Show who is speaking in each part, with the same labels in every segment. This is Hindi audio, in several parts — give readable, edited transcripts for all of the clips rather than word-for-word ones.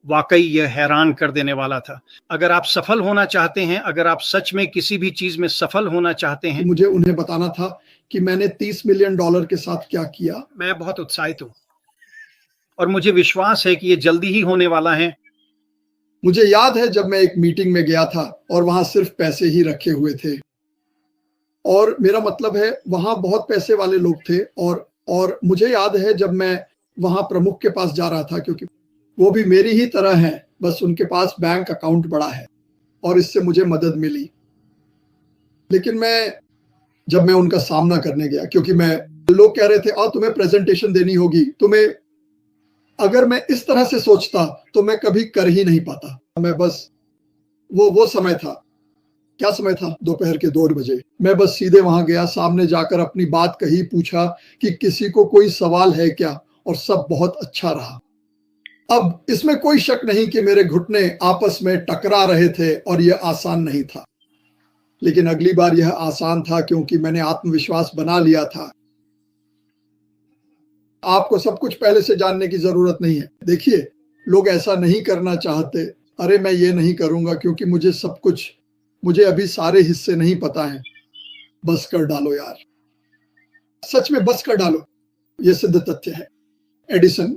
Speaker 1: वाकई यह हैरान कर देने वाला था। अगर आप सफल होना चाहते हैं, अगर आप सच में किसी भी चीज में सफल होना चाहते हैं,
Speaker 2: मुझे उन्हें बताना था कि मैंने $30 मिलियन के साथ क्या किया।
Speaker 1: मैं बहुत उत्साहित हूं और मुझे विश्वास है कि ये जल्दी ही होने वाला है।
Speaker 2: मुझे याद है जब मैं एक मीटिंग में गया था और वहां सिर्फ पैसे ही रखे हुए थे, और मेरा मतलब है वहां बहुत पैसे वाले लोग थे। और मुझे याद है जब मैं वहां प्रमुख के पास जा रहा था, क्योंकि वो भी मेरी ही तरह हैं, बस उनके पास बैंक अकाउंट बड़ा है और इससे मुझे मदद मिली। लेकिन जब मैं उनका सामना करने गया, क्योंकि लोग कह रहे थे तुम्हें प्रेजेंटेशन देनी होगी, तुम्हें, अगर मैं इस तरह से सोचता तो मैं कभी कर ही नहीं पाता। मैं बस वो समय था, क्या समय था, दोपहर के 2 बजे। मैं बस सीधे वहां गया, सामने जाकर अपनी बात कही, पूछा कि किसी को कोई सवाल है क्या, और सब बहुत अच्छा रहा। अब इसमें कोई शक नहीं कि मेरे घुटने आपस में टकरा रहे थे और यह आसान नहीं था, लेकिन अगली बार यह आसान था क्योंकि मैंने आत्मविश्वास बना लिया था। आपको सब कुछ पहले से जानने की जरूरत नहीं है। देखिए, लोग ऐसा नहीं करना चाहते। अरे मैं ये नहीं करूंगा क्योंकि मुझे अभी सारे हिस्से नहीं पता हैं। बस कर डालो यार, सच में बस कर डालो, ये सिद्ध तथ्य है। एडिसन,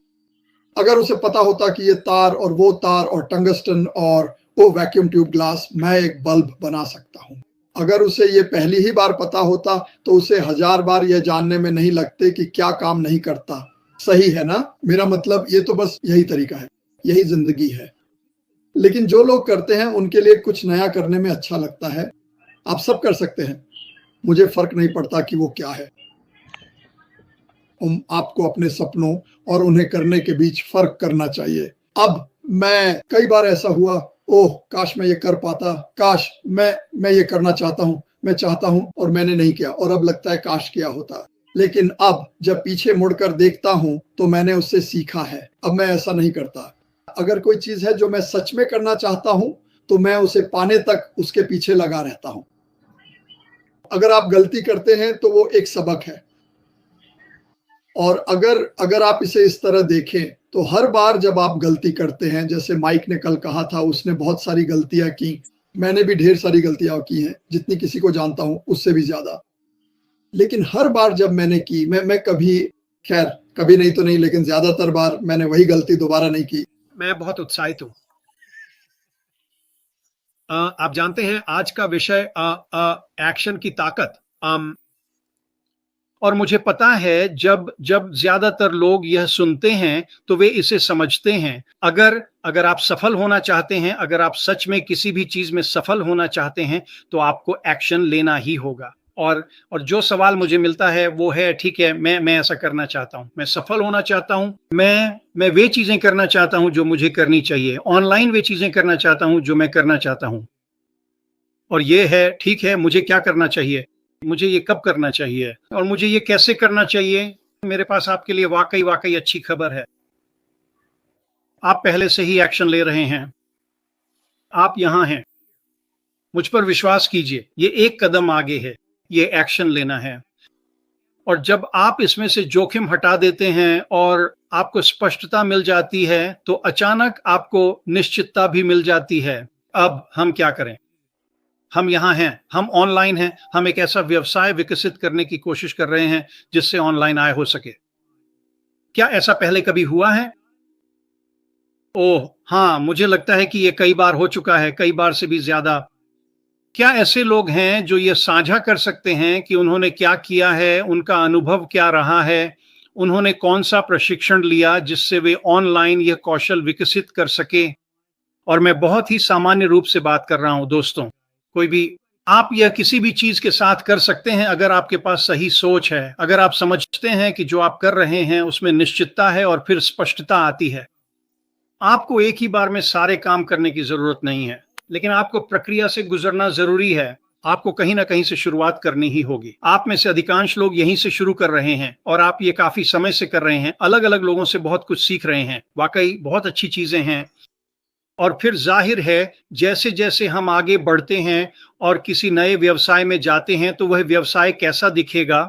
Speaker 2: अगर उसे पता होता कि ये तार और वो तार और टंगस्टन और वो वैक्यूम ट्यूब ग्लास, मैं एक बल्ब बना सकता हूं। अगर उसे ये पहली ही बार पता होता तो उसे 1000 बार यह जानने में नहीं लगते कि क्या काम नहीं करता। सही है ना? मेरा मतलब ये तो बस यही तरीका है, यही जिंदगी है। लेकिन जो लोग करते हैं उनके लिए कुछ नया करने में अच्छा लगता है। आप सब कर सकते हैं, मुझे फर्क नहीं पड़ता कि वो क्या है। आपको अपने सपनों और उन्हें करने के बीच फर्क करना चाहिए। अब मैं, कई बार ऐसा हुआ, ओह काश मैं ये कर पाता, काश मैं ये करना चाहता हूं, मैं चाहता हूं, और मैंने नहीं किया, और अब लगता है काश किया होता। लेकिन अब जब पीछे मुड़कर देखता हूं तो मैंने उससे सीखा है। अब मैं ऐसा नहीं करता। अगर कोई चीज है जो मैं सच में करना चाहता हूं तो मैं उसे पाने तक उसके पीछे लगा रहता हूं। अगर आप गलती करते हैं तो वो एक सबक है, और अगर आप इसे इस तरह देखें तो हर बार जब आप गलती करते हैं, जैसे माइक ने कल कहा था, उसने बहुत सारी गलतियां की, मैंने भी ढेर सारी गलतियां की हैं, जितनी किसी को जानता हूं उससे भी ज्यादा। लेकिन हर बार जब मैंने की, मैं कभी, खैर कभी नहीं तो नहीं, लेकिन ज्यादातर बार मैंने वही गलती दोबारा नहीं की।
Speaker 1: मैं बहुत उत्साहित हूं। आप जानते हैं आज का विषय एक्शन की ताकत। और मुझे पता है जब जब ज्यादातर लोग यह सुनते हैं तो वे इसे समझते हैं। अगर आप सफल होना चाहते हैं, अगर आप सच में किसी भी चीज में सफल होना चाहते हैं तो आपको एक्शन लेना ही होगा। और जो सवाल मुझे मिलता है वो है, ठीक है, मैं ऐसा करना चाहता हूं, मैं सफल होना चाहता हूं, मैं वे चीजें करना चाहता हूं जो मुझे करनी चाहिए, ऑनलाइन वे चीजें करना चाहता हूं जो मैं करना चाहता हूं। और ये है, ठीक है, मुझे क्या करना चाहिए, मुझे ये कब करना चाहिए, और मुझे ये कैसे करना चाहिए। मेरे पास आपके लिए वाकई वाकई अच्छी खबर है। आप पहले से ही एक्शन ले रहे हैं। आप यहां हैं, मुझ पर विश्वास कीजिए। ये एक कदम आगे है, ये एक्शन लेना है। और जब आप इसमें से जोखिम हटा देते हैं और आपको स्पष्टता मिल जाती है तो अचानक आपको निश्चितता भी मिल जाती है। अब हम क्या करें? हम यहाँ हैं, हम ऑनलाइन हैं, हम एक ऐसा व्यवसाय विकसित करने की कोशिश कर रहे हैं जिससे ऑनलाइन आय हो सके। क्या ऐसा पहले कभी हुआ है? ओह हाँ, मुझे लगता है कि ये कई बार हो चुका है, कई बार से भी ज्यादा। क्या ऐसे लोग हैं जो ये साझा कर सकते हैं कि उन्होंने क्या किया है, उनका अनुभव क्या रहा है, उन्होंने कौन सा प्रशिक्षण लिया जिससे वे ऑनलाइन यह कौशल विकसित कर सके? और मैं बहुत ही सामान्य रूप से बात कर रहा हूं दोस्तों। कोई भी, आप यह किसी भी चीज के साथ कर सकते हैं अगर आपके पास सही सोच है, अगर आप समझते हैं कि जो आप कर रहे हैं उसमें निश्चितता है और फिर स्पष्टता आती है। आपको एक ही बार में सारे काम करने की जरूरत नहीं है, लेकिन आपको प्रक्रिया से गुजरना जरूरी है। आपको कहीं ना कहीं से शुरुआत करनी ही होगी। आप में से अधिकांश लोग यहीं से शुरू कर रहे हैं और आप ये काफी समय से कर रहे हैं, अलग अलग लोगों से बहुत कुछ सीख रहे हैं, वाकई बहुत अच्छी चीजें हैं। और फिर जाहिर है जैसे जैसे हम आगे बढ़ते हैं और किसी नए व्यवसाय में जाते हैं तो वह व्यवसाय कैसा दिखेगा,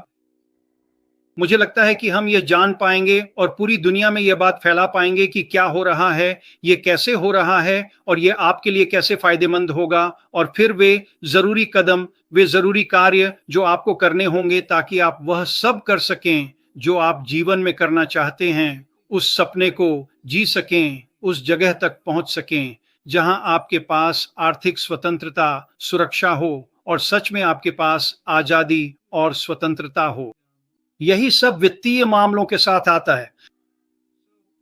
Speaker 1: मुझे लगता है कि हम ये जान पाएंगे और पूरी दुनिया में ये बात फैला पाएंगे कि क्या हो रहा है, ये कैसे हो रहा है और ये आपके लिए कैसे फायदेमंद होगा। और फिर वे जरूरी कदम, वे जरूरी कार्य जो आपको करने होंगे ताकि आप वह सब कर सकें जो आप जीवन में करना चाहते हैं, उस सपने को जी सकें, उस जगह तक पहुंच सकें जहां आपके पास आर्थिक स्वतंत्रता, सुरक्षा हो और सच में आपके पास आजादी और स्वतंत्रता हो। यही सब वित्तीय मामलों के साथ आता है।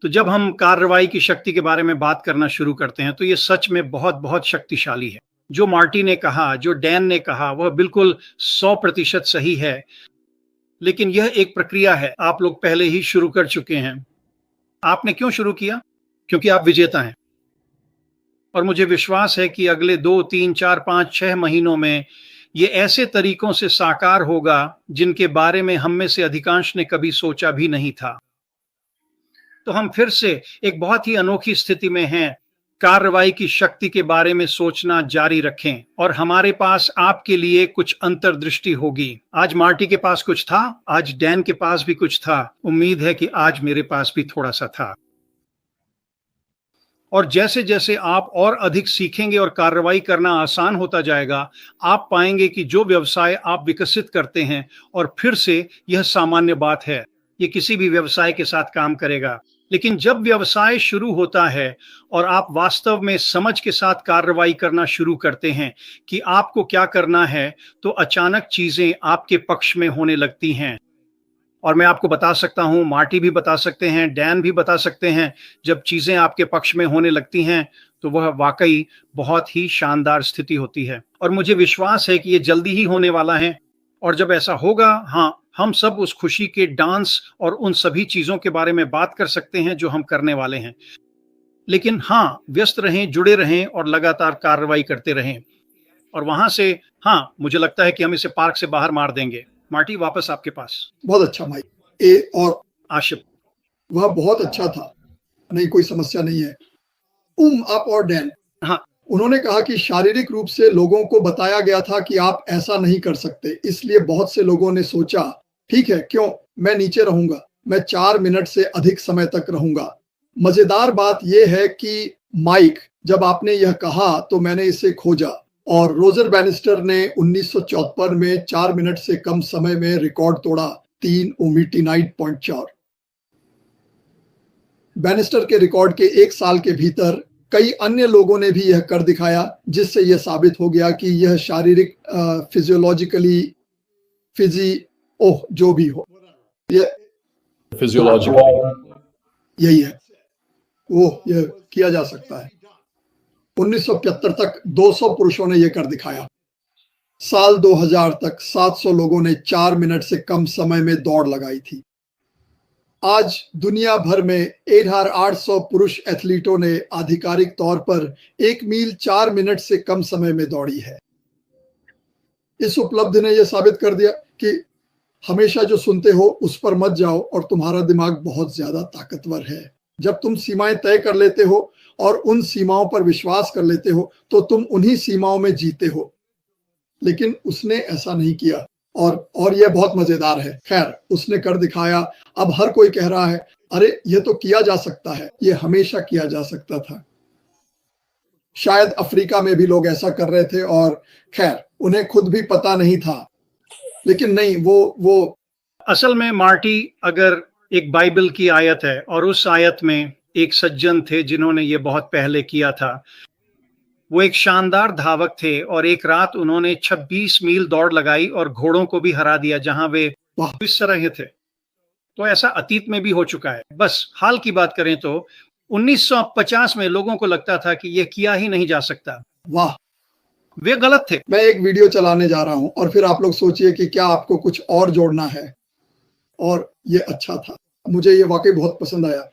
Speaker 1: तो जब हम कार्रवाई की शक्ति के बारे में बात करना शुरू करते हैं तो ये सच में बहुत बहुत शक्तिशाली है। जो मार्टी ने कहा, जो डैन ने कहा, वह बिल्कुल 100% सही है। लेकिन यह एक प्रक्रिया है, आप लोग पहले ही शुरू कर चुके हैं। आपने क्यों शुरू किया? क्योंकि आप विजेता हैं। और मुझे विश्वास है कि अगले 2, 3, 4, 5, 6 महीनों में ये ऐसे तरीकों से साकार होगा जिनके बारे में हम में से अधिकांश ने कभी सोचा भी नहीं था। तो हम फिर से एक बहुत ही अनोखी स्थिति में हैं। कार्रवाई की शक्ति के बारे में सोचना जारी रखें और हमारे पास आपके लिए कुछ अंतर्दृष्टि होगी। आज मार्टी के पास कुछ था, आज डैन के पास भी कुछ था। उम्मीद है कि आज मेरे पास भी थोड़ा सा था। और जैसे जैसे आप और अधिक सीखेंगे और कार्रवाई करना आसान होता जाएगा, आप पाएंगे कि जो व्यवसाय आप विकसित करते हैं, और फिर से यह सामान्य बात है, ये किसी भी व्यवसाय के साथ काम करेगा। लेकिन जब व्यवसाय शुरू होता है और आप वास्तव में समझ के साथ कार्रवाई करना शुरू करते हैं कि आपको क्या करना है, तो अचानक चीजें आपके पक्ष में होने लगती हैं। और मैं आपको बता सकता हूं, मार्टी भी बता सकते हैं, डैन भी बता सकते हैं, जब चीजें आपके पक्ष में होने लगती हैं तो वह वाकई बहुत ही शानदार स्थिति होती है। और मुझे विश्वास है कि ये जल्दी ही होने वाला है। और जब ऐसा होगा, हाँ, हम सब उस खुशी के डांस और उन सभी चीजों के बारे में बात कर सकते हैं जो हम करने वाले हैं। लेकिन हाँ, व्यस्त रहें, जुड़े रहें और लगातार कार्रवाई करते रहें। और वहां से, हाँ, मुझे लगता है कि हम इसे पार्क से बाहर मार देंगे। मार्टी, वापस आपके पास।
Speaker 2: बहुत अच्छा माइक। ए और
Speaker 1: आशिफ,
Speaker 2: वह बहुत अच्छा था, नहीं कोई समस्या नहीं है। आप और डैन,
Speaker 1: हाँ,
Speaker 2: उन्होंने कहा कि शारीरिक रूप से लोगों को बताया गया था कि आप ऐसा नहीं कर सकते, इसलिए बहुत से लोगों ने सोचा, ठीक है, क्यों, मैं नीचे रहूंगा, मैं 4 मिनट से अधिक समय तक रहूंगा। मजेदार बात यह है कि माइक, जब आपने यह कहा तो मैंने इसे खोजा और रोजर बैनिस्टर ने 1974 में 4 मिनट से कम समय में रिकॉर्ड तोड़ा, 3:29.4। बैनिस्टर के रिकॉर्ड के 1 साल के भीतर कई अन्य लोगों ने भी यह कर दिखाया, जिससे यह साबित हो गया कि यह शारीरिक फिजियोलॉजिकली जो भी हो, यह फिजियोलॉजिकली यही है, वो यह किया जा सकता है। 1975 तक 200 पुरुषों ने यह कर दिखाया। साल 2000 तक 700 लोगों ने 4 मिनट से कम समय में दौड़ लगाई थी। आज दुनिया भर में 1800 पुरुष एथलीटों ने आधिकारिक तौर पर 1 मील 4 मिनट से कम समय में दौड़ी है। इस उपलब्धि ने यह साबित कर दिया कि हमेशा जो सुनते हो उस पर मत जाओ और तुम्हारा दिमाग बहुत ज्यादा ताकतवर है। जब तुम सीमाएं तय कर लेते हो और उन सीमाओं पर विश्वास कर लेते हो तो तुम उन्हीं सीमाओं में जीते हो। लेकिन उसने ऐसा नहीं किया और यह बहुत मजेदार है। खैर, उसने कर दिखाया। अब हर कोई कह रहा है, अरे यह तो किया जा सकता है, यह हमेशा किया जा सकता था। शायद अफ्रीका में भी लोग ऐसा कर रहे थे और खैर उन्हें खुद भी पता नहीं था। लेकिन नहीं, वो
Speaker 1: असल में मार्टी, अगर एक बाइबल की आयत है और उस आयत में एक सज्जन थे जिन्होंने ये बहुत पहले किया था। वो एक शानदार धावक थे और एक रात उन्होंने 26 मील दौड़ लगाई और घोड़ों को भी हरा दिया जहां वे इस तरह थे। तो ऐसा अतीत में भी हो चुका है। बस हाल की बात करें तो 1950 में लोगों को लगता था कि यह किया ही नहीं जा सकता।
Speaker 2: वाह,
Speaker 1: वे गलत थे।
Speaker 2: मैं एक वीडियो चलाने जा रहा हूं और फिर आप लोग सोचिए कि क्या आपको कुछ और जोड़ना है। और ये अच्छा था, मुझे ये वाकई बहुत पसंद आया।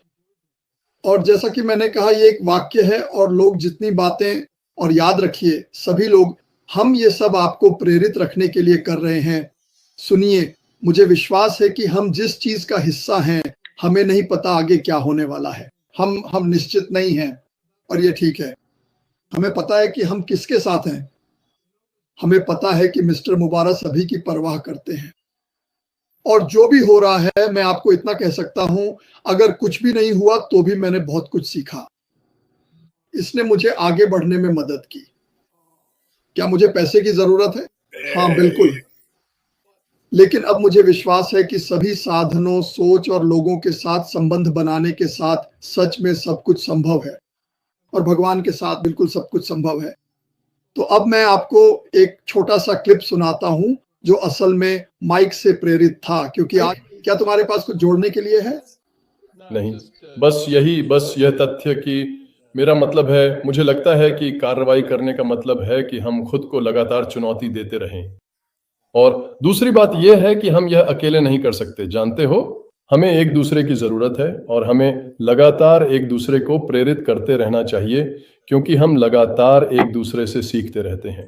Speaker 2: और जैसा कि मैंने कहा, ये एक वाक्य है और लोग जितनी बातें, और याद रखिए सभी लोग, हम ये सब आपको प्रेरित रखने के लिए कर रहे हैं। सुनिए, मुझे विश्वास है कि हम जिस चीज का हिस्सा हैं, हमें नहीं पता आगे क्या होने वाला है। हम निश्चित नहीं हैं और ये ठीक है। हमें पता है कि हम किसके साथ हैं। हमें पता है कि मिस्टर मुबारक सभी की परवाह करते हैं। और जो भी हो रहा है, मैं आपको इतना कह सकता हूं, अगर कुछ भी नहीं हुआ तो भी मैंने बहुत कुछ सीखा। इसने मुझे आगे बढ़ने में मदद की। क्या मुझे पैसे की जरूरत है? हाँ, बिल्कुल। लेकिन अब मुझे विश्वास है कि सभी साधनों, सोच और लोगों के साथ संबंध बनाने के साथ सच में सब कुछ संभव है, और भगवान के साथ बिल्कुल सब कुछ संभव है। तो अब मैं आपको एक छोटा सा क्लिप सुनाता हूं, जो असल में माइक से प्रेरित था, क्योंकि आज क्या तुम्हारे पास कुछ जोड़ने के लिए है?
Speaker 3: नहीं, बस यह तथ्य कि मेरा मतलब है, मुझे लगता है कि कार्रवाई करने का मतलब है कि हम खुद को लगातार चुनौती देते रहें। और दूसरी बात यह है कि हम यह अकेले नहीं कर सकते, जानते हो, हमें एक दूसरे की जरूरत है और हमें लगातार एक दूसरे को प्रेरित करते रहना चाहिए, क्योंकि हम लगातार एक दूसरे से सीखते रहते हैं।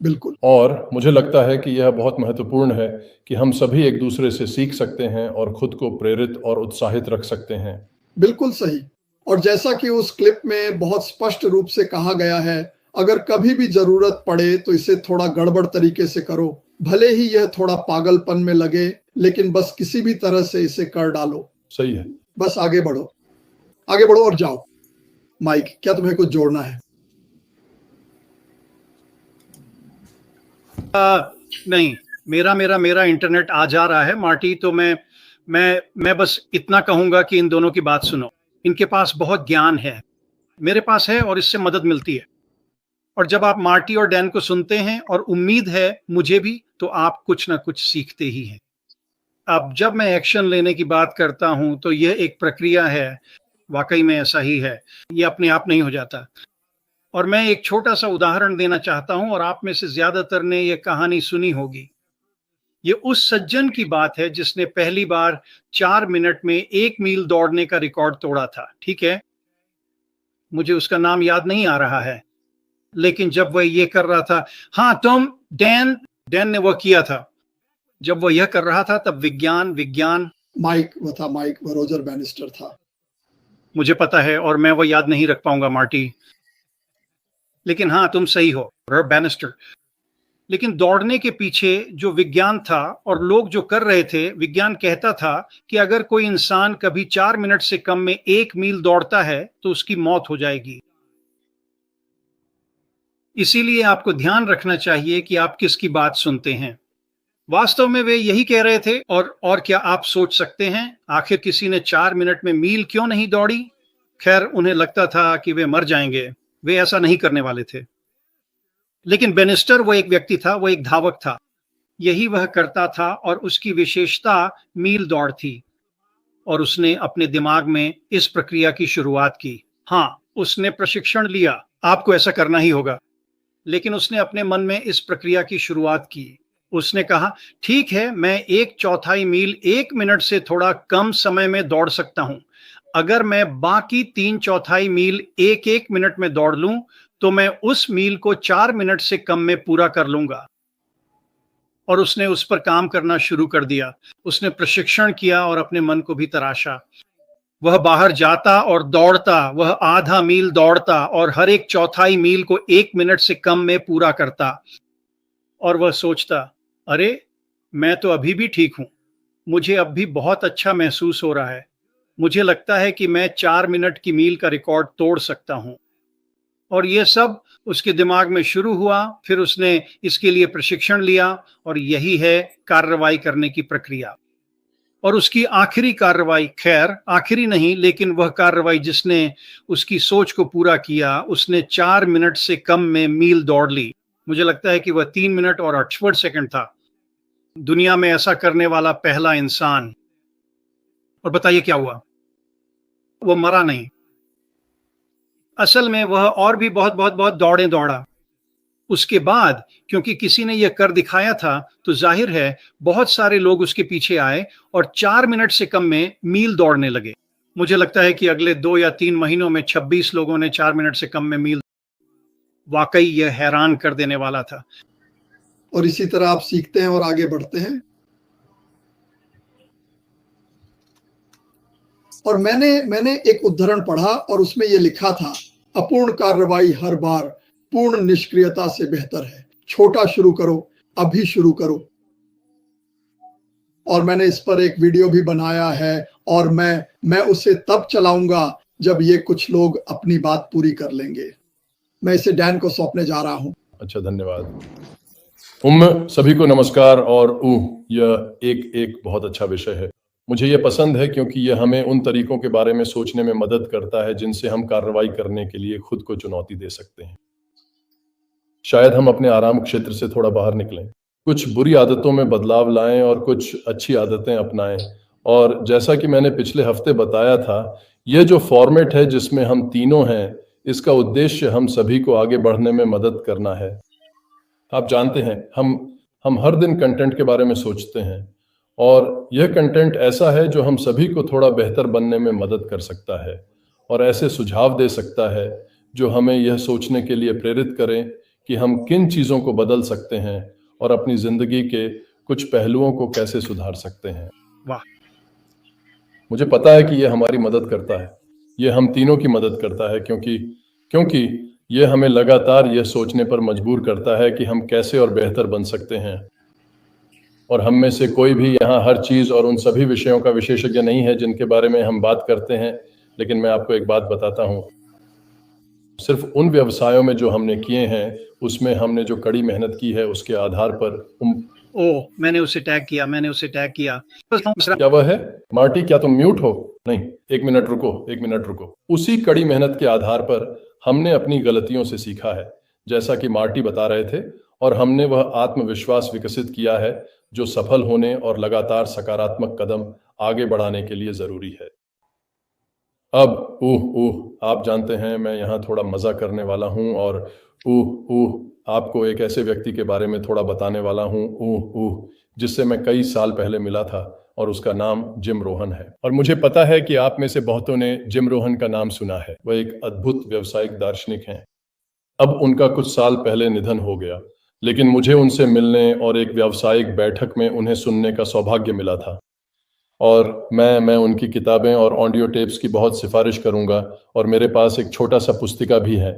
Speaker 2: बिल्कुल।
Speaker 3: और मुझे लगता है कि यह बहुत महत्वपूर्ण है कि हम सभी एक दूसरे से सीख सकते हैं और खुद को प्रेरित और उत्साहित रख सकते हैं।
Speaker 2: बिल्कुल सही। और जैसा कि उस क्लिप में बहुत स्पष्ट रूप से कहा गया है, अगर कभी भी जरूरत पड़े तो इसे थोड़ा गड़बड़ तरीके से करो, भले ही यह थोड़ा पागलपन में लगे, लेकिन बस किसी भी तरह से इसे कर डालो।
Speaker 3: सही है।
Speaker 2: बस आगे बढ़ो और जाओ। माइक, क्या तुम्हें कुछ जोड़ना है?
Speaker 1: नहीं, मेरा इंटरनेट आ जा रहा है मार्टी। तो मैं बस इतना कहूंगा कि इन दोनों की बात सुनो। इनके पास बहुत ज्ञान है, मेरे पास है, और इससे मदद मिलती है। और जब आप मार्टी और डैन को सुनते हैं, और उम्मीद है मुझे भी, तो आप कुछ ना कुछ सीखते ही हैं। अब जब मैं एक्शन लेने की बात करता हूं, तो यह एक प्रक्रिया है। वाकई में ऐसा ही है, ये अपने आप नहीं हो जाता। और मैं एक छोटा सा उदाहरण देना चाहता हूं, और आप में से ज्यादातर ने यह कहानी सुनी होगी। ये उस सज्जन की बात है जिसने पहली बार 4 मिनट में 1 मील दौड़ने का रिकॉर्ड तोड़ा था। ठीक है, मुझे उसका नाम याद नहीं आ रहा है, लेकिन जब वह ये कर रहा था, हाँ डैन ने वह किया था। जब वह यह कर रहा था, तब विज्ञान
Speaker 2: माइक, वो रोजर बैनिस्टर था।
Speaker 1: मुझे पता है, और मैं वह याद नहीं रख पाऊंगा मार्टी, लेकिन हाँ, तुम सही हो, बैनिस्टर। लेकिन दौड़ने के पीछे जो विज्ञान था और लोग जो कर रहे थे, विज्ञान कहता था कि अगर कोई इंसान कभी 4 मिनट से कम में 1 मील दौड़ता है तो उसकी मौत हो जाएगी। इसीलिए आपको ध्यान रखना चाहिए कि आप किसकी बात सुनते हैं। वास्तव में वे यही कह रहे थे। और क्या आप सोच सकते हैं, आखिर किसी ने 4 मिनट में मील क्यों नहीं दौड़ी? खैर, उन्हें लगता था कि वे मर जाएंगे, वे ऐसा नहीं करने वाले थे। लेकिन बेनिस्टर वो एक व्यक्ति था, वो एक धावक था। यही वह करता था, और उसकी विशेषता मील दौड़ थी। और उसने अपने दिमाग में इस प्रक्रिया की शुरुआत की। हाँ, उसने प्रशिक्षण लिया, आपको ऐसा करना ही होगा। लेकिन उसने अपने मन में इस प्रक्रिया की शुरुआत की। उसने कहा, ठीक है, मैं 1/4 मील 1 मिनट से थोड़ा कम समय में दौड़ सकता हूं। अगर मैं बाकी 3/4 मील 1-1 मिनट में दौड़ लूं, तो मैं उस मील को 4 मिनट से कम में पूरा कर लूंगा। और उसने उस पर काम करना शुरू कर दिया। उसने प्रशिक्षण किया और अपने मन को भी तराशा। वह बाहर जाता और दौड़ता, वह आधा मील दौड़ता और हर एक 1/4 मील को 1 मिनट से कम में पूरा करता। और वह सोचता, अरे, मैं तो अभी भी ठीक हूं, मुझे अब भी बहुत अच्छा महसूस हो रहा है। मुझे लगता है कि मैं 4 मिनट की मील का रिकॉर्ड तोड़ सकता हूं। और यह सब उसके दिमाग में शुरू हुआ। फिर उसने इसके लिए प्रशिक्षण लिया, और यही है कार्रवाई करने की प्रक्रिया। और उसकी आखिरी कार्रवाई, खैर आखिरी नहीं, लेकिन वह कार्रवाई जिसने उसकी सोच को पूरा किया, उसने 4 मिनट से कम में मील दौड़ ली। मुझे लगता है कि वह 3 मिनट और 68 सेकंड था, दुनिया में ऐसा करने वाला पहला इंसान। और बताइए क्या हुआ? वो मरा नहीं। असल में वह और भी बहुत बहुत बहुत दौड़ा। उसके बाद क्योंकि किसी ने यह कर दिखाया था, तो जाहिर है बहुत सारे लोग उसके पीछे आए और 4 मिनट से कम में मील दौड़ने लगे। मुझे लगता है कि अगले 2 या 3 महीनों में 26 लोगों ने 4 मिनट से कम में मील। वाकई यह हैरान कर देने वाला था।
Speaker 2: और इसी तरह आप सीखते हैं और आगे बढ़ते हैं। और मैंने एक उद्धरण पढ़ा, और उसमें यह लिखा था, अपूर्ण कार्रवाई हर बार पूर्ण निष्क्रियता से बेहतर है। छोटा शुरू करो, अभी शुरू करो। और मैंने इस पर एक वीडियो भी बनाया है और मैं उसे तब चलाऊंगा जब ये कुछ लोग अपनी बात पूरी कर लेंगे। मैं इसे डैन को सौंपने जा रहा हूं।
Speaker 3: अच्छा, धन्यवाद। सभी को नमस्कार। और यह एक बहुत अच्छा विषय है। मुझे यह पसंद है क्योंकि यह हमें उन तरीकों के बारे में सोचने में मदद करता है जिनसे हम कार्रवाई करने के लिए खुद को चुनौती दे सकते हैं। शायद हम अपने आराम क्षेत्र से थोड़ा बाहर निकलें, कुछ बुरी आदतों में बदलाव लाएं और कुछ अच्छी आदतें अपनाएं। और जैसा कि मैंने पिछले हफ्ते बताया था, यह जो फॉर्मेट है जिसमें हम तीनों हैं, इसका उद्देश्य हम सभी को आगे बढ़ने में मदद करना है। आप जानते हैं, हम हर दिन कंटेंट के बारे में सोचते हैं और यह कंटेंट ऐसा है जो हम सभी को थोड़ा बेहतर बनने में मदद कर सकता है और ऐसे सुझाव दे सकता है जो हमें यह सोचने के लिए प्रेरित करें कि हम किन चीज़ों को बदल सकते हैं और अपनी ज़िंदगी के कुछ पहलुओं को कैसे सुधार सकते हैं।
Speaker 1: वाह!
Speaker 3: मुझे पता है कि यह हमारी मदद करता है, यह हम तीनों की मदद करता है क्योंकि यह हमें लगातार यह सोचने पर मजबूर करता है कि हम कैसे और बेहतर बन सकते हैं। और हम में से कोई भी यहाँ हर चीज़ और उन सभी विषयों का विशेषज्ञ नहीं है जिनके बारे में हम बात करते हैं, लेकिन मैं आपको एक बात बताता हूँ, सिर्फ उन व्यवसायों में जो हमने किए हैं, उसमें हमने जो कड़ी मेहनत की है उसके आधार पर
Speaker 1: मैंने उसे टैग किया।
Speaker 3: क्या वह है? मार्टी, क्या तुम म्यूट हो? नहीं, एक मिनट रुको। उसी कड़ी मेहनत के आधार पर हमने अपनी गलतियों से सीखा है, जैसा कि मार्टी बता रहे थे, और हमने वह आत्मविश्वास विकसित किया है जो सफल होने और लगातार सकारात्मक कदम आगे बढ़ाने के लिए जरूरी है। अब आप जानते हैं, मैं यहाँ थोड़ा मजा करने वाला हूँ और आपको एक ऐसे व्यक्ति के बारे में थोड़ा बताने वाला हूँ जिससे मैं कई साल पहले मिला था और उसका नाम जिम रोहन है। और मुझे पता है कि आप में से बहुतों ने जिम रोहन का नाम सुना है। वह एक अद्भुत व्यावसायिक दार्शनिक हैं। अब उनका कुछ साल पहले निधन हो गया, लेकिन मुझे उनसे मिलने और एक व्यावसायिक बैठक में उन्हें सुनने का सौभाग्य मिला था। और मैं उनकी किताबें और ऑडियो टेप्स की बहुत सिफारिश करूंगा। और मेरे पास एक छोटा सा पुस्तिका भी है।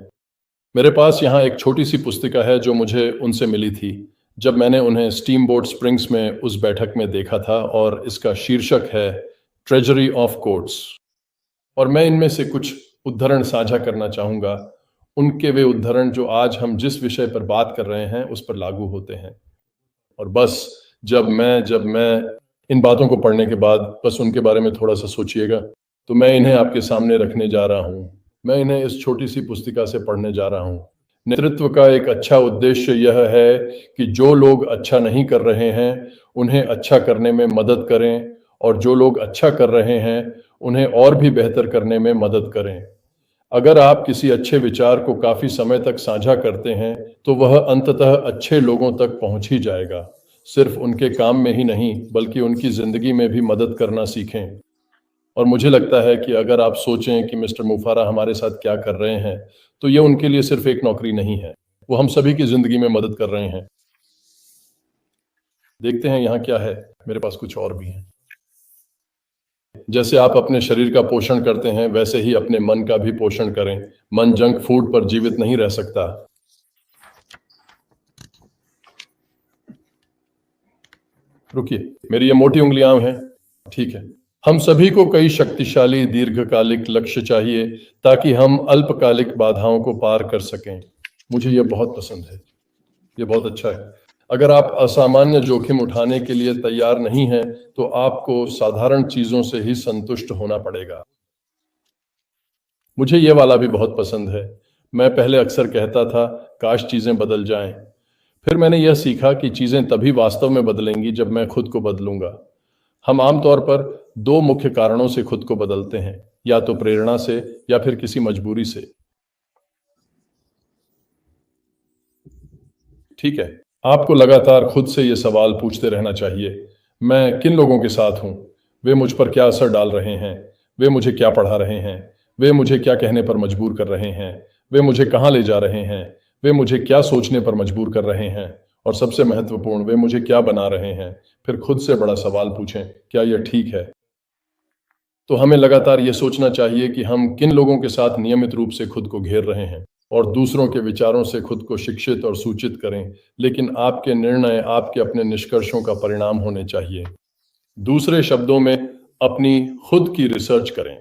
Speaker 3: मेरे पास यहाँ एक छोटी सी पुस्तिका है जो मुझे उनसे मिली थी जब मैंने उन्हें स्टीम बोट स्प्रिंग्स में उस बैठक में देखा था, और इसका शीर्षक है ट्रेजरी ऑफ कोट्स। और मैं इनमें से कुछ उद्धरण साझा करना चाहूँगा, उनके वे उद्धरण जो आज हम जिस विषय पर बात कर रहे हैं उस पर लागू होते हैं। और बस जब मैं इन बातों को पढ़ने के बाद बस उनके बारे में थोड़ा सा सोचिएगा, तो मैं इन्हें आपके सामने रखने जा रहा हूँ। मैं इन्हें इस छोटी सी पुस्तिका से पढ़ने जा रहा हूँ। नेतृत्व का एक अच्छा उद्देश्य यह है कि जो लोग अच्छा नहीं कर रहे हैं उन्हें अच्छा करने में मदद करें, और जो लोग अच्छा कर रहे हैं उन्हें और भी बेहतर करने में मदद करें। अगर आप किसी अच्छे विचार को काफी समय तक साझा करते हैं तो वह अंततः अच्छे लोगों तक पहुंच ही जाएगा। सिर्फ उनके काम में ही नहीं बल्कि उनकी जिंदगी में भी मदद करना सीखें। और मुझे लगता है कि अगर आप सोचें कि मिस्टर मुफारा हमारे साथ क्या कर रहे हैं, तो ये उनके लिए सिर्फ एक नौकरी नहीं है, वो हम सभी की जिंदगी में मदद कर रहे हैं। देखते हैं यहाँ क्या है। मेरे पास कुछ और भी है। जैसे आप अपने शरीर का पोषण करते हैं, वैसे ही अपने मन का भी पोषण करें। मन जंक फूड पर जीवित नहीं रह सकता। रुकिए, मेरी ये मोटी उंगलियां हैं। ठीक है, हम सभी को कई शक्तिशाली दीर्घकालिक लक्ष्य चाहिए ताकि हम अल्पकालिक बाधाओं को पार कर सकें। मुझे यह बहुत पसंद है, यह बहुत अच्छा है। अगर आप असामान्य जोखिम उठाने के लिए तैयार नहीं हैं, तो आपको साधारण चीजों से ही संतुष्ट होना पड़ेगा। मुझे यह वाला भी बहुत पसंद है। मैं पहले अक्सर कहता था, काश चीजें बदल जाएं। फिर मैंने यह सीखा कि चीजें तभी वास्तव में बदलेंगी जब मैं खुद को बदलूंगा। हम आमतौर पर दो मुख्य कारणों से खुद को बदलते हैं, या तो प्रेरणा से या फिर किसी मजबूरी से। ठीक है, आपको लगातार खुद से ये सवाल पूछते रहना चाहिए, मैं किन लोगों के साथ हूं, वे मुझ पर क्या असर डाल रहे हैं, वे मुझे क्या पढ़ा रहे हैं, वे मुझे क्या कहने पर मजबूर कर रहे हैं, वे मुझे कहां ले जा रहे हैं, वे मुझे क्या सोचने पर मजबूर कर रहे हैं, और सबसे महत्वपूर्ण, वे मुझे क्या बना रहे हैं। फिर खुद से बड़ा सवाल पूछें, क्या यह ठीक है? तो हमें लगातार यह सोचना चाहिए कि हम किन लोगों के साथ नियमित रूप से खुद को घेर रहे हैं, और दूसरों के विचारों से खुद को शिक्षित और सूचित करें। लेकिन आपके निर्णय आपके अपने निष्कर्षों का परिणाम होने चाहिए। दूसरे शब्दों में अपनी खुद की रिसर्च करें।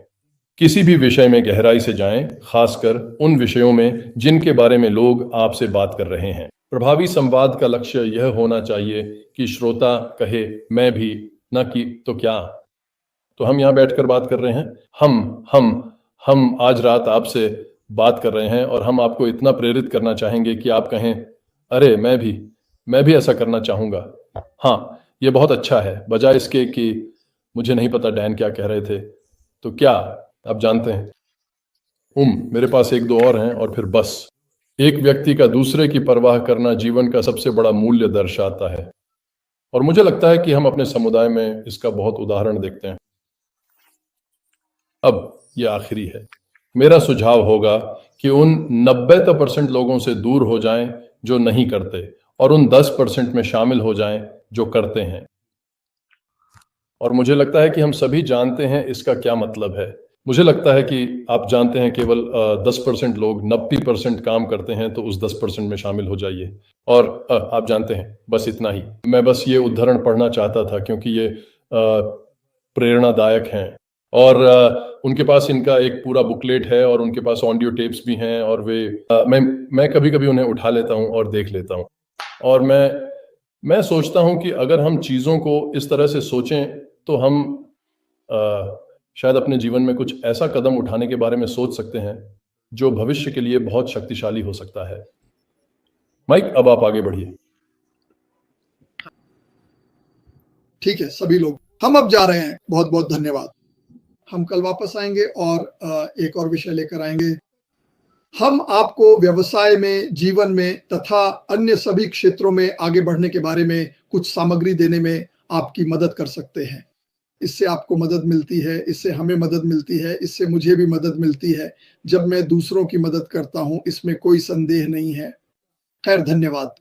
Speaker 3: किसी भी विषय में गहराई से जाएं, खासकर उन विषयों में जिनके बारे में लोग आपसे बात कर रहे हैं। प्रभावी संवाद का लक्ष्य यह होना चाहिए कि श्रोता कहे मैं भी, न कि तो क्या। तो हम यहाँ बैठकर बात कर रहे हैं, हम आज रात आपसे बात कर रहे हैं और हम आपको इतना प्रेरित करना चाहेंगे कि आप कहें अरे मैं भी ऐसा करना चाहूँगा। हाँ, ये बहुत अच्छा है, बजाय इसके कि मुझे नहीं पता डैन क्या कह रहे थे, तो क्या आप जानते हैं। मेरे पास एक दो और हैं और फिर बस। एक व्यक्ति का दूसरे की परवाह करना जीवन का सबसे बड़ा मूल्य दर्शाता है, और मुझे लगता है कि हम अपने समुदाय में इसका बहुत उदाहरण देखते हैं। अब ये आखिरी है, मेरा सुझाव होगा कि उन 90% लोगों से दूर हो जाएं जो नहीं करते, और उन 10% में शामिल हो जाएं जो करते हैं। और मुझे लगता है कि हम सभी जानते हैं इसका क्या मतलब है। मुझे लगता है कि आप जानते हैं केवल 10% लोग 90% काम करते हैं, तो उस 10% में शामिल हो जाइए। और आप जानते हैं, बस इतना ही। मैं बस ये उद्धरण पढ़ना चाहता था क्योंकि ये प्रेरणादायक हैं, और उनके पास इनका एक पूरा बुकलेट है और उनके पास ऑडियो टेप्स भी हैं, और वे मैं कभी कभी उन्हें उठा लेता हूं और देख लेता हूं, और मैं सोचता हूं कि अगर हम चीज़ों को इस तरह से सोचें तो हम शायद अपने जीवन में कुछ ऐसा कदम उठाने के बारे में सोच सकते हैं जो भविष्य के लिए बहुत शक्तिशाली हो सकता है। माइक, अब आप आगे बढ़िए।
Speaker 2: ठीक है सभी लोग, हम अब जा रहे हैं। बहुत बहुत धन्यवाद। हम कल वापस आएंगे और एक और विषय लेकर आएंगे। हम आपको व्यवसाय में, जीवन में तथा अन्य सभी क्षेत्रों में आगे बढ़ने के बारे में कुछ सामग्री देने में आपकी मदद कर सकते हैं। इससे आपको मदद मिलती है, इससे हमें मदद मिलती है, इससे मुझे भी मदद मिलती है जब मैं दूसरों की मदद करता हूं, इसमें कोई संदेह नहीं है। खैर, धन्यवाद।